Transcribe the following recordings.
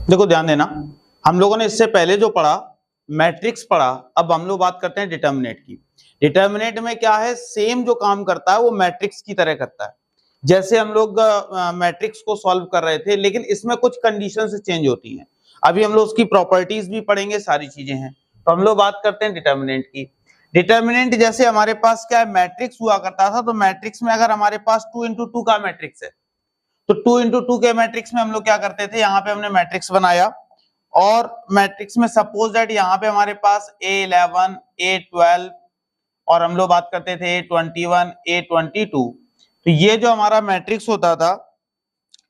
देखो ध्यान देना, हम लोगों ने इससे पहले जो पढ़ा मैट्रिक्स पढ़ा, अब हम लोग बात करते हैं डिटर्मिनेंट की। डिटर्मिनेंट में क्या है, सेम जो काम करता है वो मैट्रिक्स की तरह करता है। जैसे हम लोग मैट्रिक्स को सॉल्व कर रहे थे, लेकिन इसमें कुछ कंडीशंस चेंज होती हैं। अभी हम लोग उसकी प्रॉपर्टीज भी पढ़ेंगे, सारी चीजें हैं। तो हम लोग बात करते हैं डिटर्मिनेंट की। डिटर्मिनेंट जैसे हमारे पास क्या है, मैट्रिक्स हुआ करता था, तो मैट्रिक्स में अगर हमारे पास 2 into 2 का मैट्रिक्स है, तो 2 into 2 के मैट्रिक्स में हम लोग क्या करते थे, यहाँ पे हमने मैट्रिक्स बनाया और मैट्रिक्स में सपोज दैट यहाँ पे हमारे पास A11 A12 और हम लोग बात करते थे A21 A22। तो ये जो हमारा मैट्रिक्स होता था,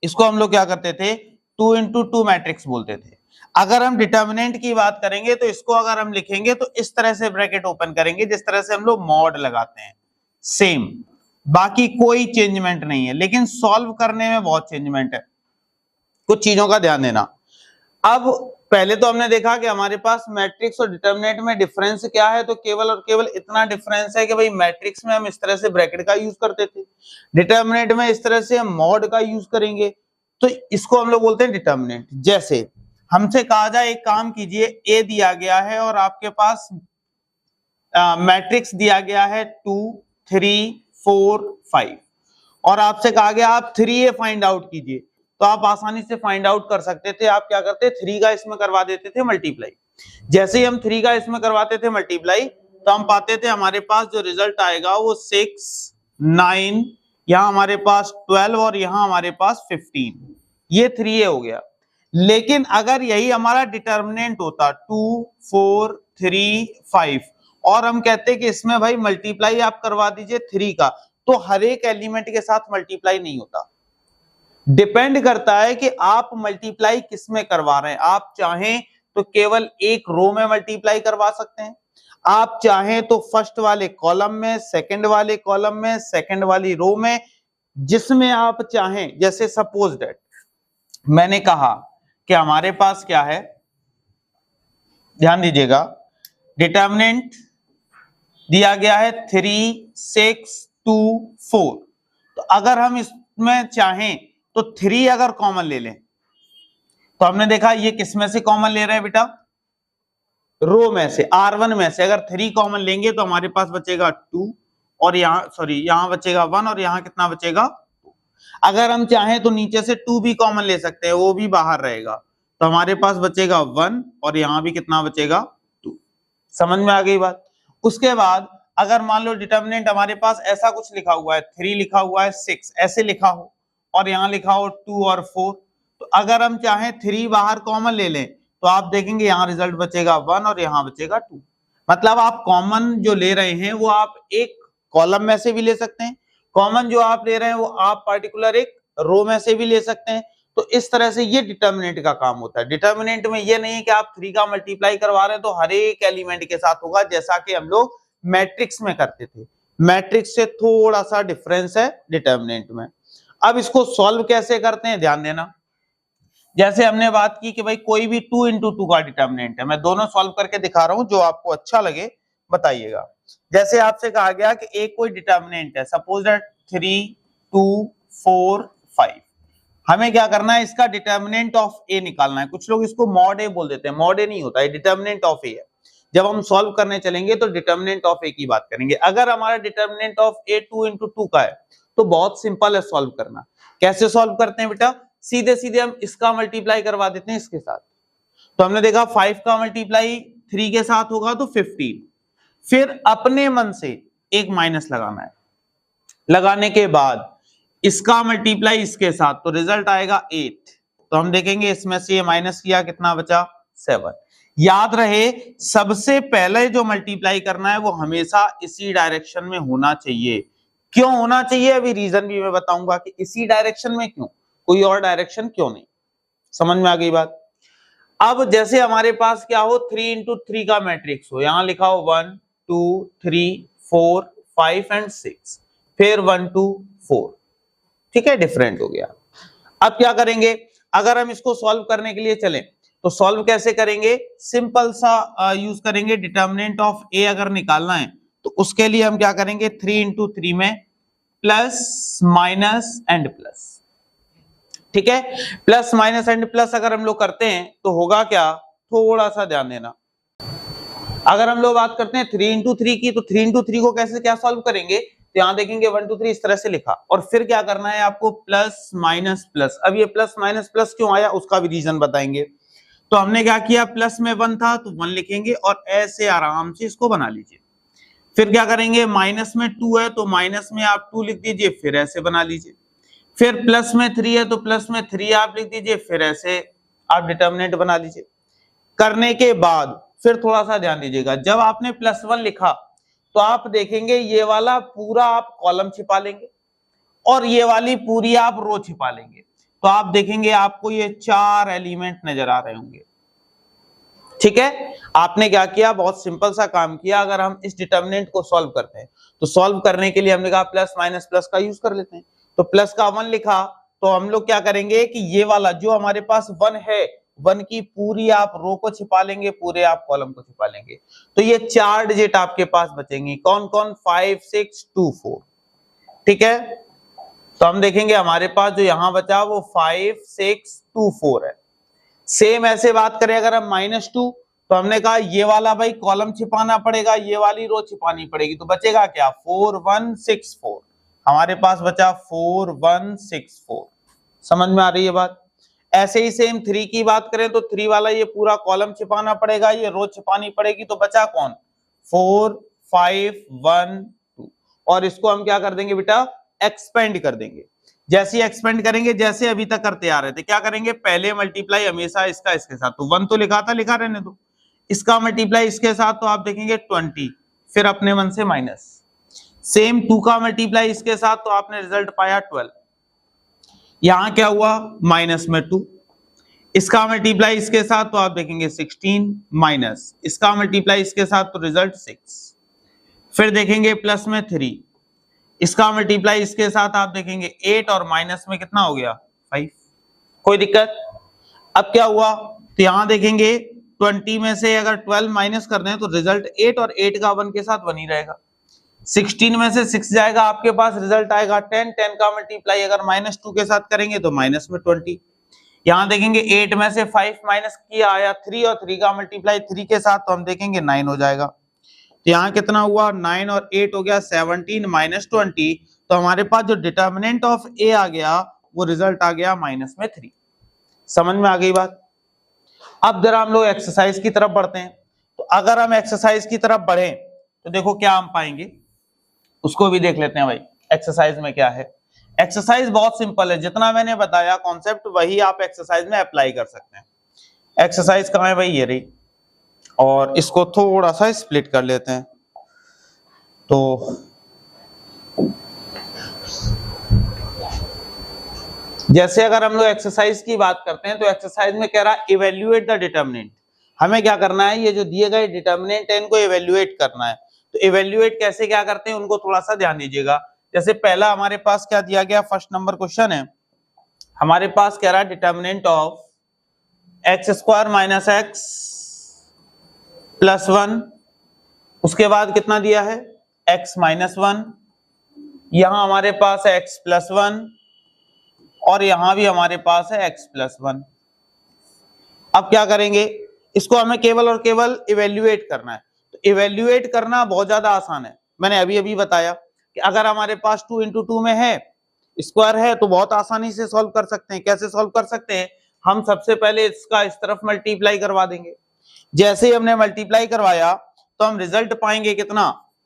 इसको हम लोग क्या करते थे, 2 into 2 मैट्रिक्स बोलते थे। अगर हम डिटर्मिनेंट की बात करेंगे तो इसको अगर हम लिखेंगे तो इस तरह से ब्रैकेट ओपन करेंगे जिस तरह से हम लोग मॉड लगाते हैं, सेम, बाकी कोई चेंजमेंट नहीं है, लेकिन सॉल्व करने में बहुत चेंजमेंट है। कुछ चीजों का ध्यान देना। अब पहले तो हमने देखा कि हमारे पास मैट्रिक्स और डिटर्मिनेंट में डिफरेंस क्या है, तो केवल और केवल इतना डिफरेंस है कि भाई मैट्रिक्स में हम इस तरह से ब्रैकेट का यूज करते थे, डिटर्मिनेंट में इस तरह से हम मॉड का यूज करेंगे। तो इसको हम लोग बोलते हैं डिटर्मिनेंट। जैसे हमसे कहा जाए एक काम कीजिए, ए दिया गया है और आपके पास मैट्रिक्स दिया गया है 2 3 4 5 और आपसे कहा गया आप 3a फाइंड आउट कीजिए, तो आप आसानी से फाइंड आउट कर सकते थे। आप क्या करते, 3 का इसमें करवा देते थे मल्टीप्लाई। जैसे ही हम 3 का इसमें करवाते थे मल्टीप्लाई, तो हम पाते थे हमारे पास जो रिजल्ट आएगा वो 6 9, यहाँ हमारे पास 12 और यहाँ हमारे पास 15, ये 3a हो गया। लेकिन अगर यही हमारा डिटर्मिनेंट होता 2 4 3 5 और हम कहते कि इसमें भाई मल्टीप्लाई आप करवा दीजिए 3 का, तो हर एक एलिमेंट के साथ मल्टीप्लाई नहीं होता। डिपेंड करता है कि आप मल्टीप्लाई किस में करवा रहे हैं। आप चाहें तो केवल एक रो में मल्टीप्लाई करवा सकते हैं, आप चाहें तो फर्स्ट वाले कॉलम में, सेकंड वाले कॉलम में, सेकंड वाली रो में, जिसमें आप चाहें। जैसे सपोज दैट मैंने कहा कि हमारे पास क्या है, ध्यान दीजिएगा, डिटर्मिनेंट दिया गया है 3 6 2 4। तो अगर हम इसमें चाहें तो 3 अगर कॉमन ले लें, तो हमने देखा ये किस में से कॉमन ले रहे हैं बेटा, रो में से, R1 में से। अगर 3 कॉमन लेंगे तो हमारे पास बचेगा 2 और यहाँ सॉरी यहाँ बचेगा 1 और यहाँ कितना बचेगा 2। अगर हम चाहें तो नीचे से 2 भी कॉमन ले सकते हैं, वो भी बाहर रहेगा, तो हमारे पास बचेगा 1 और यहाँ भी कितना बचेगा 2। समझ में आ गई बात। उसके बाद अगर मान लो डिटर्मिनेंट हमारे पास ऐसा कुछ लिखा हुआ है, 3 लिखा हुआ है 6 ऐसे लिखा हो और यहाँ लिखा हो 2 और 4, तो अगर हम चाहें 3 बाहर कॉमन ले लें तो आप देखेंगे यहाँ रिजल्ट बचेगा 1 और यहाँ बचेगा 2। मतलब आप कॉमन जो ले रहे हैं वो आप एक कॉलम में से भी ले सकते हैं, कॉमन जो आप ले रहे हैं वो आप पार्टिकुलर एक रो में से भी ले सकते हैं। तो इस तरह से ये डिटर्मिनेंट का काम होता है। डिटर्मिनेंट में ये नहीं है कि आप 3 का मल्टीप्लाई करवा रहे हैं तो हर एक एलिमेंट के साथ होगा, जैसा कि हम लोग मैट्रिक्स में करते थे। मैट्रिक्स से थोड़ा सा डिफरेंस है डिटर्मिनेंट में। अब इसको सॉल्व कैसे करते हैं, ध्यान देना। जैसे हमने बात की कि भाई कोई भी 2 into 2 का डिटर्मिनेंट है, मैं दोनों सॉल्व करके दिखा रहा हूं, जो आपको अच्छा लगे बताइएगा। जैसे आपसे कहा गया कि एक कोई डिटर्मिनेंट है, सपोज दैट 3 2 4 5। हमें क्या करना है, इसका डिटर्मिनेंट ऑफ ए निकालना है। कुछ लोग इसको मॉड ए बोल देते हैं, मॉड ए नहीं होता है, डिटर्मिनेंट ऑफ ए है। जब हम सॉल्व करने चलेंगे तो डिटर्मिनेंट ऑफ ए की बात करेंगे। अगर हमारा डिटर्मिनेंट ऑफ ए 2 into 2 का है तो बहुत सिंपल है सॉल्व करना। कैसे सॉल्व करते हैं बेटा, सीधे सीधे हम इसका मल्टीप्लाई करवा देते हैं इसके साथ। तो हमने देखा 5 का मल्टीप्लाई 3 के साथ होगा तो 15। फिर अपने मन से एक माइनस लगाना है, लगाने के बाद इसका मल्टीप्लाई इसके साथ, तो रिजल्ट आएगा 8। तो हम देखेंगे इसमें से ये माइनस किया, कितना बचा 7। याद रहे सबसे पहले जो मल्टीप्लाई करना है वो हमेशा इसी डायरेक्शन में होना चाहिए। क्यों होना चाहिए, अभी रीजन भी मैं बताऊंगा कि इसी डायरेक्शन में क्यों, कोई और डायरेक्शन क्यों नहीं। समझ में आ गई बात। अब जैसे हमारे पास क्या हो, 3 into 3 का मैट्रिक्स हो, यहां लिखा हो 1 2 3 4 5 एंड 6, फिर 1 2 4, ठीक है, डिफरेंट हो गया। अब क्या करेंगे, अगर हम इसको सॉल्व करने के लिए चले तो सॉल्व कैसे करेंगे, सिंपल सा यूज करेंगे। डिटर्मिनेंट ऑफ ए अगर निकालना है तो उसके लिए हम क्या करेंगे, 3 into 3 में प्लस माइनस एंड प्लस। ठीक है, प्लस माइनस एंड प्लस अगर हम लोग करते हैं तो होगा क्या, थोड़ा सा ध्यान देना। अगर हम लोग बात करते हैं 3 इंटू 3 की, तो 3 इंटू 3 को कैसे क्या सॉल्व करेंगे, तो यहाँ देखेंगे 1 2 3 इस तरह से लिखा, और फिर क्या करना है आपको, प्लस माइनस प्लस। अब ये प्लस माइनस प्लस क्यों आया उसका भी रीजन बताएंगे। तो हमने क्या किया, प्लस में 1 था तो 1 लिखेंगे और ऐसे आराम से इसको बना लीजिए। फिर क्या करेंगे, माइनस में 2 है तो माइनस में आप 2 लिख दीजिए, फिर ऐसे बना लीजिए। फिर प्लस में 3 है तो प्लस में 3 आप लिख दीजिए, फिर ऐसे आप डिटर्मिनेंट बना लीजिए। करने के बाद फिर थोड़ा सा ध्यान दीजिएगा, जब आपने +1 लिखा तो आप देखेंगे ये वाला पूरा आप कॉलम छिपा लेंगे और ये वाली पूरी आप रो छिपा लेंगे, तो आप देखेंगे आपको ये 4 एलिमेंट नजर आ रहे होंगे। ठीक है, आपने क्या किया, बहुत सिंपल सा काम किया। अगर हम इस डिटर्मिनेंट को सॉल्व करते हैं तो सॉल्व करने के लिए हमने कहा प्लस माइनस प्लस का यूज कर लेते हैं। तो प्लस का 1 लिखा तो हम लोग क्या करेंगे कि ये वाला जो हमारे पास 1 है, 1 की पूरी आप रो को छिपा लेंगे, पूरे आप कॉलम को छिपा लेंगे। तो ये 4 डिजिट आपके पास बचेंगे, कौन कौन, 5 6 2 4। ठीक है, तो हम देखेंगे हमारे पास जो यहां बचा वो 5 6 2 4 है। सेम ऐसे बात करें अगर हम -2, तो हमने कहा ये वाला भाई कॉलम छिपाना पड़ेगा, ये वाली रो छिपानी पड़ेगी, तो बचेगा क्या, 4 1 6 4। हमारे पास बचा 4 1 6 4। समझ में आ रही है बात। ऐसे ही सेम 3 की बात करें तो 3 वाला ये पूरा कॉलम छिपाना पड़ेगा, ये रो छिपानी पड़ेगी, तो बचा कौन, 4 5 1 2। और इसको हम क्या कर देंगे बेटा, एक्सपेंड कर देंगे। जैसे ही एक्सपेंड करेंगे, जैसे अभी तक करते आ रहे थे, क्या करेंगे, पहले मल्टीप्लाई हमेशा इसका इसके साथ, तो 1 तो लिखा था, लिखा रहने दो, इसका मल्टीप्लाई इसके साथ तो आप देखेंगे 20, फिर अपने मन से माइनस। सेम 2 का मल्टीप्लाई इसके साथ तो आपने रिजल्ट पाया 12। यहां क्या हुआ, माइनस में 2, इसका मल्टीप्लाई इसके साथ तो आप देखेंगे 16, माइनस इसका मल्टीप्लाई इसके साथ तो रिजल्ट 6। फिर देखेंगे प्लस में 3, इसका मल्टीप्लाई इसके साथ आप देखेंगे 8, और माइनस में कितना हो गया, 5। कोई दिक्कत। अब क्या हुआ, तो यहां देखेंगे 20 में से अगर 12 माइनस कर दें तो रिजल्ट 8, और 8 का 1 के साथ 1 ही रहेगा। 16 में से 6 जाएगा, आपके पास रिजल्ट आएगा 10। 10 का मल्टीप्लाई अगर -2 के साथ करेंगे तो माइनस में 20। यहां देखेंगे 8 में से 5 माइनस किया आया 3, और 3 का मल्टीप्लाई 3 के साथ तो हम देखेंगे 9 हो जाएगा। तो यहाँ कितना हुआ, 9 और 8 हो गया 17 माइनस 20। तो हमारे पास जो डिटर्मिनेंट ऑफ ए आ गया वो रिजल्ट आ गया -3। समझ में आ गई बात। अब जरा हम लोग एक्सरसाइज की तरफ बढ़ते हैं। तो अगर हम एक्सरसाइज की तरफ बढ़े तो देखो क्या हम पाएंगे, उसको भी देख लेते हैं भाई एक्सरसाइज में क्या है। एक्सरसाइज बहुत सिंपल है, जितना मैंने बताया कॉन्सेप्ट वही आप एक्सरसाइज में अप्लाई कर सकते हैं। एक्सरसाइज कहाँ है भाई, ये रही, और इसको थोड़ा सा स्प्लिट कर लेते हैं। तो जैसे अगर हम लोग एक्सरसाइज की बात करते हैं तो एक्सरसाइज में कह रहा है इवेल्युएट द डिटर्मिनेंट। हमें क्या करना है, ये जो दिए गए डिटर्मिनेंट है इनको इवेल्युएट करना है। तो इवेल्युएट कैसे क्या करते हैं उनको थोड़ा सा ध्यान दीजिएगा। जैसे पहला हमारे पास क्या दिया गया, फर्स्ट नंबर क्वेश्चन है, हमारे पास कह रहा है determinant of x square minus x plus 1, उसके बाद कितना दिया है, x माइनस 1, यहां हमारे पास है x प्लस 1, और यहां भी हमारे पास है x प्लस 1। अब क्या करेंगे, इसको हमें केवल और केवल इवेल्युएट करना है। तो इवेल्युएट करना बहुत ज्यादा आसान है, मैंने अभी अभी बताया कि अगर हमारे पास 2 इंटू 2 में है, स्क्वायर है, तो बहुत आसानी से सॉल्व कर सकते हैं। कैसे सॉल्व कर सकते हैं, हम सबसे पहले इसका इस तरफ मल्टीप्लाई करवा देंगे। जैसे ही हमने मल्टीप्लाई करवाया तो हम रिजल्ट पाएंगे कितना,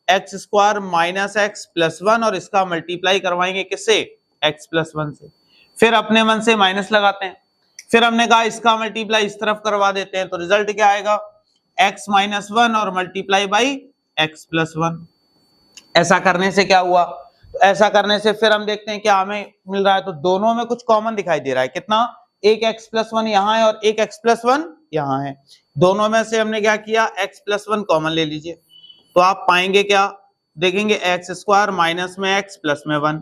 x square minus x plus 1, और इसका मल्टीप्लाई करवाएंगे किससे, x प्लस 1 से। फिर अपने मन से माइनस लगाते हैं, फिर हमने कहा इसका मल्टीप्लाई इस तरफ करवा देते हैं, तो रिजल्ट क्या आएगा, x माइनस 1 और मल्टीप्लाई बाई x प्लस 1। ऐसा करने से क्या हुआ, तो ऐसा करने से फिर हम देखते हैं क्या हमें मिल रहा है, तो दोनों में कुछ कॉमन दिखाई दे रहा है। कितना, एक x प्लस 1 यहाँ है और एक x प्लस 1 यहाँ है। दोनों में से हमने क्या किया, x प्लस 1 कॉमन ले लीजिए, तो आप पाएंगे क्या, देखेंगे एक्स स्क्वायर माइनस में x प्लस में 1,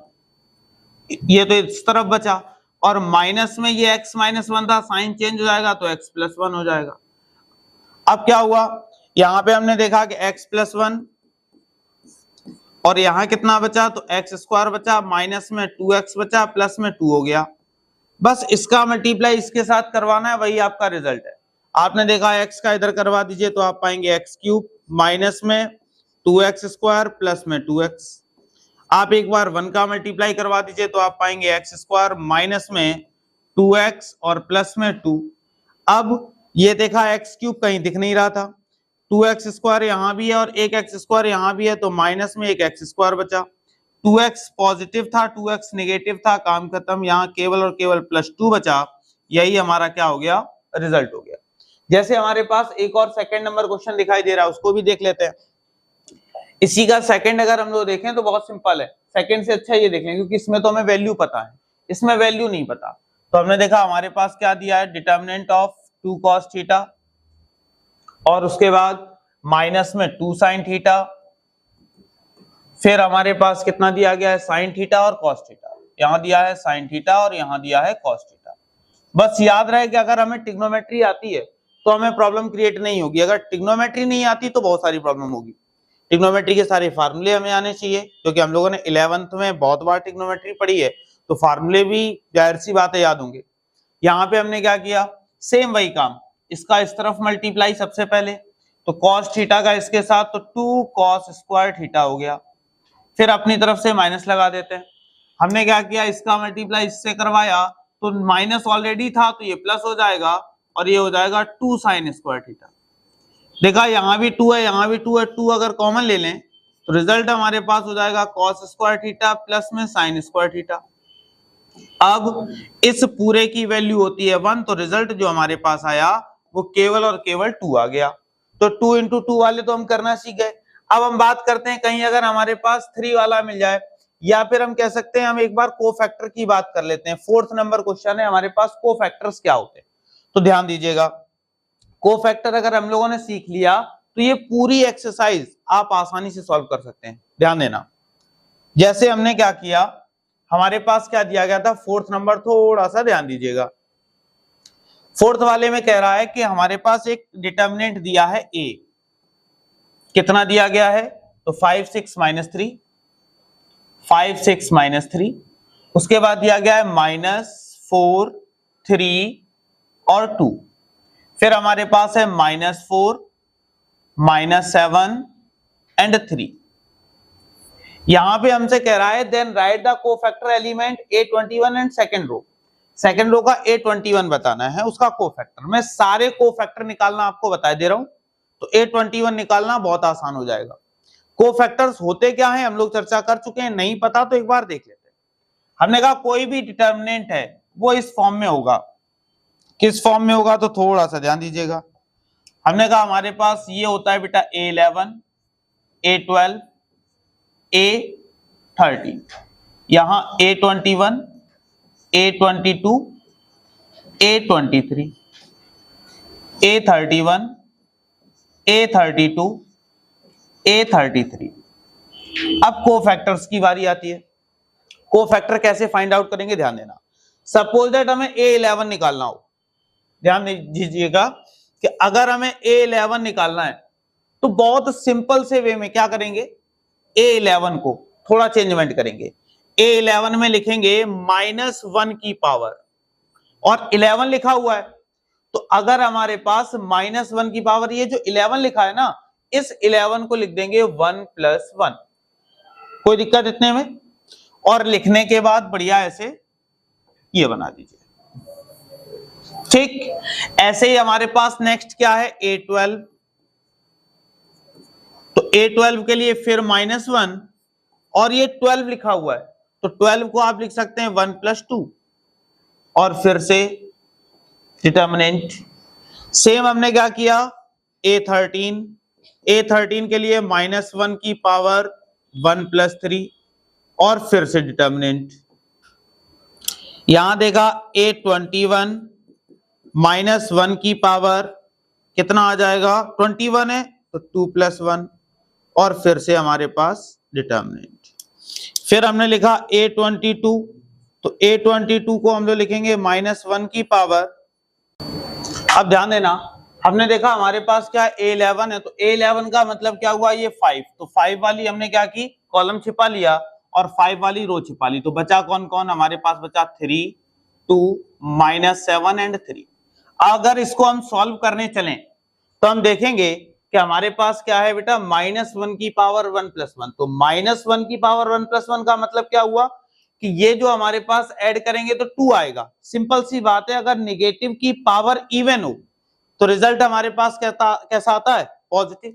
ये तो इस तरफ बचा, और माइनस में ये x माइनस 1 था, साइन चेंज हो जाएगा तो x प्लस 1 हो जाएगा। अब क्या हुआ, यहां पे हमने देखा कि x प्लस 1, और यहां कितना बचा, तो एक्स स्क्वायर बचा, माइनस में 2x बचा, प्लस में 2 हो गया। बस इसका मल्टीप्लाई इसके साथ करवाना है, वही आपका रिजल्ट है। आपने देखा x का इधर करवा दीजिए तो आप पाएंगे x क्यूब माइनस में 2x स्क्वायर प्लस में 2x। आप एक बार 1 का मल्टीप्लाई करवा दीजिए तो आप पाएंगे x स्क्वायर माइनस में 2x और प्लस में 2। अब ये देखा x क्यूब कहीं दिख नहीं रहा था, 2x स्क्वायर यहाँ भी है और एक x स्क्वायर यहाँ भी है, तो माइनस में एक x स्क्वायर बचा। 2x पॉजिटिव था, 2x नेगेटिव था, काम खत्म। यहाँ केवल और केवल +2 बचा। यही हमारा क्या हो गया, रिजल्ट हो गया। जैसे हमारे पास एक और सेकंड नंबर क्वेश्चन दिखाई दे रहा है, उसको भी देख लेते हैं। इसी का सेकंड अगर हम लोग देखें तो बहुत सिंपल है। सेकंड से अच्छा ये देख लें, क्योंकि इसमें तो हमें वैल्यू पता है, इसमें वैल्यू नहीं पता। तो हमने देखा हमारे पास क्या दिया है, डिटर्मिनेंट ऑफ 2 cos थीटा और उसके बाद माइनस में 2 sin थीटा। फिर हमारे पास कितना दिया गया है, साइन थीटा और कॉस थीटा। यहाँ दिया है साइन थीटा और यहाँ दिया है कॉस थीटा। बस याद रहे कि अगर हमें ट्रिग्नोमेट्री आती है तो हमें प्रॉब्लम क्रिएट नहीं होगी, अगर ट्रिग्नोमेट्री नहीं आती तो बहुत सारी प्रॉब्लम होगी। ट्रिग्नोमेट्री के सारे फार्मूले हमें आने चाहिए, क्योंकि हम लोगों ने 11th में बहुत बार ट्रिग्नोमेट्री पढ़ी है, तो फार्मूले भी जाहिर सी बात है याद होंगे। यहाँ पे हमने क्या किया, सेम वही काम, इसका इस तरफ मल्टीप्लाई सबसे पहले, तो कॉस थीटा का इसके साथ, तो 2 cos स्क्वायर थीटा हो गया। फिर अपनी तरफ से माइनस लगा देते हैं। हमने क्या किया, इसका मल्टीप्लाई इससे करवाया, तो माइनस ऑलरेडी था तो ये प्लस हो जाएगा और ये हो जाएगा 2 sin स्क्वायर थीटा। देखा यहाँ भी 2 है, यहाँ भी 2 है, 2 अगर कॉमन ले लें तो रिजल्ट हमारे पास हो जाएगा cos स्क्वायर थीटा प्लस में sin स्क्वायर थीटा। अब इस पूरे की वैल्यू होती है 1, तो रिजल्ट जो हमारे पास आया वो केवल और केवल 2 आ गया। तो 2 into 2 वाले तो हम करना सीख गए। अब हम बात करते हैं कहीं अगर हमारे पास 3 वाला मिल जाए, या फिर हम कह सकते हैं हम एक बार कोफैक्टर की बात कर लेते हैं। 4th नंबर क्वेश्चन है, हमारे पास कोफैक्टर्स क्या होते हैं। तो ध्यान दीजिएगा, कोफैक्टर अगर हम लोगों ने सीख लिया तो ये पूरी एक्सरसाइज आप आसानी से सॉल्व कर सकते हैं। ध्यान देना, जैसे हमने क्या किया, हमारे पास क्या दिया गया था 4th नंबर, थोड़ा सा ध्यान दीजिएगा। 4th वाले में कह रहा है कि हमारे पास एक डिटर्मिनेंट दिया है a, कितना दिया गया है, तो 5 6 -3, 5 6 -3। उसके बाद दिया गया है -4 3 और 2। फिर हमारे पास है -4 -7 एंड 3। यहां पे हमसे कह रहा है then right the cofactor element A21 and second row. Second row का A21 बताना है, उसका कोफैक्टर। मैं सारे कोफैक्टर निकालना आपको बता दे रहा हूं, तो A21 निकालना बहुत आसान हो जाएगा। कोफैक्टर्स होते क्या हैं हम लोग चर्चा कर चुके हैं, नहीं पता तो एक बार देख लेते हैं। हमने कहा कोई भी डिटर्मिनेंट है वो इस फॉर्म में होगा। किस फॉर्म में होगा, तो थोड़ा सा ध्यान दीजिएगा। हमने कहा हमारे पास ये होता है बेटा A11 A12 A13, यहां A21 A22 A23 A31 A32 A33। अब कोफैक्टर्स की बारी आती है। कोफैक्टर कैसे फाइंड आउट करेंगे, ध्यान देना। सपोज दैट हमें A11 निकालना हो, ध्यान दीजिएगा कि अगर हमें A11 निकालना है तो बहुत सिंपल से वे में क्या करेंगे, A11 को थोड़ा चेंजमेंट करेंगे। A11 में लिखेंगे -1 की पावर, और 11 लिखा हुआ है, तो अगर हमारे पास -1 की पावर, ये जो 11 लिखा है ना, इस 11 को लिख देंगे 1 + 1। कोई दिक्कत इतने में, और लिखने के बाद बढ़िया ऐसे ये बना दीजिए, ठीक। ऐसे ही हमारे पास नेक्स्ट क्या है, A12। तो A12 के लिए फिर -1 और ये 12 लिखा हुआ है, तो 12 को आप लिख सकते हैं 1 + 2, और फिर से डिटर्मिनेंट। सेम हमने क्या किया, A13 के लिए -1 की पावर 1 + 3, और फिर से डिटर्मिनेंट। यहां देखा A21 -1 की पावर कितना आ जाएगा, 21 है तो 2 + 1, और फिर से हमारे पास डिटर्मिनेंट। फिर हमने लिखा A22, तो A22 को हम लोग लिखेंगे -1 की पावर। अब ध्यान देना, हमने देखा हमारे पास क्या A11 है, तो A11 का मतलब क्या हुआ, ये 5, तो 5 वाली हमने क्या की, कॉलम छिपा लिया और 5 वाली रो छिपा ली। तो बचा कौन कौन, हमारे पास बचा 3 2 -7 एंड 3। अगर इसको हम सॉल्व करने चलें तो हम देखेंगे कि हमारे पास क्या है बेटा, -1 की पावर 1 + 1। तो -1 की पावर 1 + 1 का मतलब क्या हुआ कि ये जो हमारे पास ऐड करेंगे तो 2 आएगा। सिंपल सी बात है, अगर निगेटिव की पावर इवन हो तो रिजल्ट हमारे पास कैसा आता है, पॉजिटिव।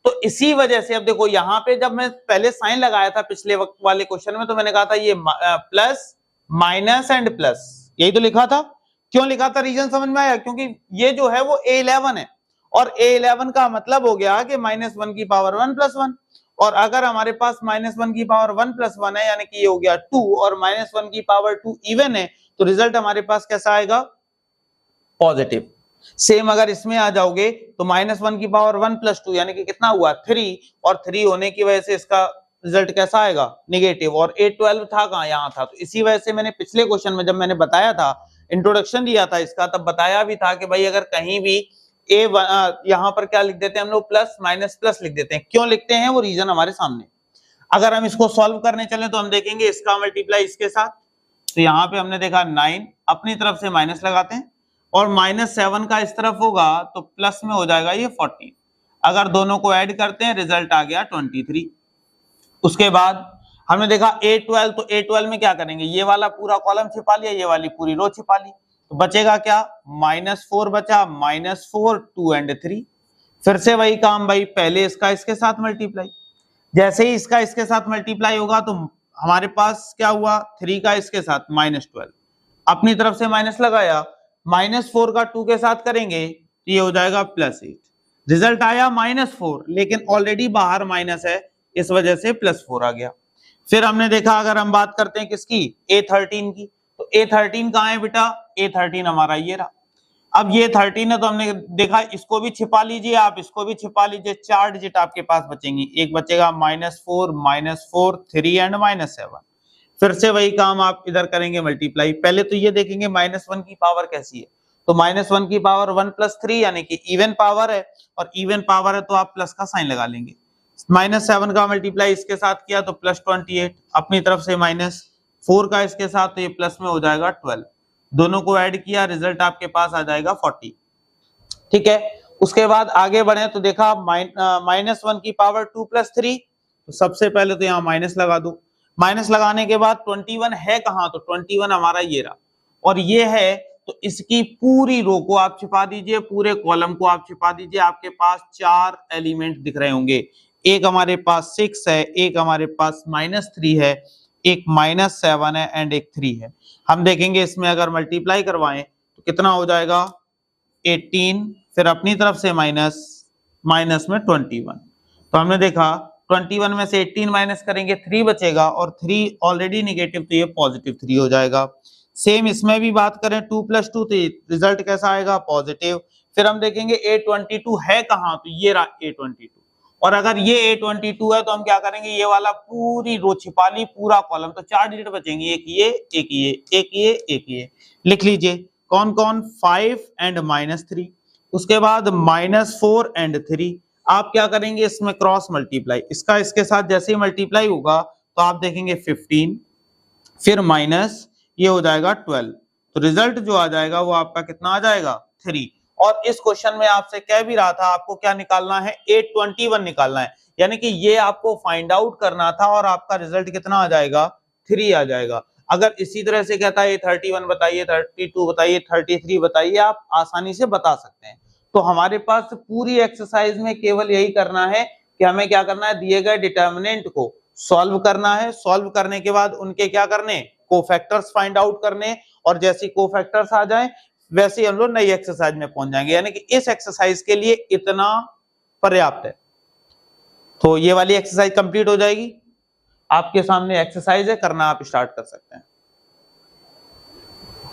तो इसी वजह से अब देखो यहाँ पे जब मैं पहले साइन लगाया था पिछले वक्त वाले क्वेश्चन में, तो मैंने कहा था ये प्लस माइनस एंड प्लस, यही तो लिखा था। क्यों लिखा था, रीजन समझ में आया? क्योंकि ये जो है वो A11 है और A11 का मतलब हो गया कि -1 की पावर 1 + 1। और अगर हमारे पास -1 की पावर 1 + 1 है, यानी कि ये हो गया 2 और -1 की पावर 2 इवन है, तो रिजल्ट हमारे पास कैसा आएगा, पॉजिटिव। सेम अगर इसमें आ जाओगे तो -1 की पावर 1 + 2 यानी कि कितना हुआ, 3, और 3 होने की वजह से इसका रिजल्ट कैसा आएगा, निगेटिव। और A12 था कहां, यहां था। तो इसी वजह से मैंने पिछले क्वेश्चन में जब मैंने बताया था, इंट्रोडक्शन दिया था इसका, तब बताया भी था कि भाई अगर कहीं भी यहाँ पर क्या लिख देते हैं हम लोग, प्लस माइनस प्लस लिख देते हैं। क्यों लिखते हैं, वो रीजन हमारे सामने। अगर हम इसको सॉल्व करने चले तो हम देखेंगे इसका मल्टीप्लाई इसके साथ। तो यहाँ पे हमने देखा 9, अपनी तरफ से माइनस लगाते हैं, और -7 का इस तरफ होगा तो प्लस में हो जाएगा ये 14। अगर दोनों को ऐड करते हैं रिजल्ट आ गया 23। उसके बाद हमने देखा A12, तो A12 में क्या करेंगे, ये वाला पूरा कॉलम छिपा लिया, ये वाली पूरी रो छिपा ली, तो बचेगा क्या, -4 बचा, -4 2 एंड 3। फिर से वही काम भाई, पहले इसका इसके साथ मल्टीप्लाई, जैसे ही इसका इसके साथ मल्टीप्लाई होगा तो हमारे पास क्या हुआ, 3 का इसके साथ -12, अपनी तरफ से माइनस लगाया, -4 का 2 के साथ करेंगे तो ये हो जाएगा +8। रिजल्ट आया -4, लेकिन ऑलरेडी बाहर माइनस है, इस वजह से +4 आ गया। फिर हमने देखा, अगर हम बात करते हैं किसकी, A13 की, तो A13 कहाँ है बेटा, A13 हमारा ये रहा। अब ये 13 है तो हमने देखा इसको भी छिपा लीजिए, आप इसको भी छिपा लीजिए, 4 डिजिट आपके पास बचेंगी। एक बचेगा -4, 3 एंड -7। फिर से वही काम आप इधर करेंगे, मल्टीप्लाई। पहले तो ये देखेंगे -1 की पावर कैसी है, तो -1 की पावर 1 + 3 यानी कि इवन पावर है, और इवन पावर है तो आप प्लस का साइन लगा लेंगे। -7 का मल्टीप्लाई इसके साथ किया तो +28, अपनी तरफ से -4 का इसके साथ, तो ये प्लस में हो जाएगा 12। दोनों को ऐड किया, रिजल्ट आपके पास आ जाएगा 40। ठीक है, उसके बाद आगे बढ़े तो देखा -1 की पावर 2 + 3, तो सबसे पहले तो यहाँ माइनस लगा दो। माइनस लगाने के बाद 21 है कहाँ, तो 21 हमारा ये रहा, और ये है तो इसकी पूरी रो को आप छिपा दीजिए, पूरे कॉलम को आप छिपा दीजिए। आपके पास 4 एलिमेंट दिख रहे होंगे, एक हमारे पास 6 है, एक हमारे पास -3 है, एक -7 है एंड एक 3 है। हम देखेंगे इसमें अगर मल्टीप्लाई करवाएं तो कितना हो जाएगा, 18, फिर अपनी तरफ से माइनस, माइनस में 21। तो हमने देखा 21 में से 18 माइनस करेंगे 3 बचेगा, और 3 ऑलरेडी निगेटिव, तो ये +3 हो जाएगा। सेम इसमें भी बात करें 2 + 2, तो रिजल्ट कैसा आएगा, पॉजिटिव। फिर हम देखेंगे A22 है कहाँ, तो ये रहा A22, और अगर ये A22 है तो हम क्या करेंगे, ये वाला पूरी रो छिपा ली, पूरा कॉलम, तो 4 डिजिट बचेंगे, एक ये, एक ये, एक ये, एक ये। लिख लीजिए कौन कौन, 5 एंड -3। उसके बाद -4 एंड 3। आप क्या करेंगे, इसमें क्रॉस मल्टीप्लाई, इसका इसके साथ जैसे ही मल्टीप्लाई होगा तो आप देखेंगे 15, फिर माइनस, ये हो जाएगा 12। तो रिजल्ट जो आ जाएगा वो आपका कितना आ जाएगा, 3। और इस क्वेश्चन में आपसे कह भी रहा था आपको क्या निकालना है, A21 निकालना है, यानी कि ये आपको फाइंड आउट करना था, और आपका रिजल्ट कितना आ जाएगा, 3 आ जाएगा। अगर इसी तरह से कहता है A31 बताइए, 32 बताइए, 33 बताइए, आप आसानी से बता सकते हैं। तो हमारे पास पूरी एक्सरसाइज में केवल यही करना है कि हमें क्या करना है, दिए गए डिटर्मिनेंट को सॉल्व करना है। सॉल्व करने के बाद उनके क्या करने, कोफैक्टर्स फाइंड आउट करने, और जैसे कोफैक्टर्स आ जाएं वैसे ही हम लोग नई एक्सरसाइज में पहुंच जाएंगे। यानी कि इस एक्सरसाइज के लिए इतना पर्याप्त है। तो ये वाली एक्सरसाइज कंप्लीट हो जाएगी, आपके सामने एक्सरसाइज है, करना आप स्टार्ट कर सकते हैं।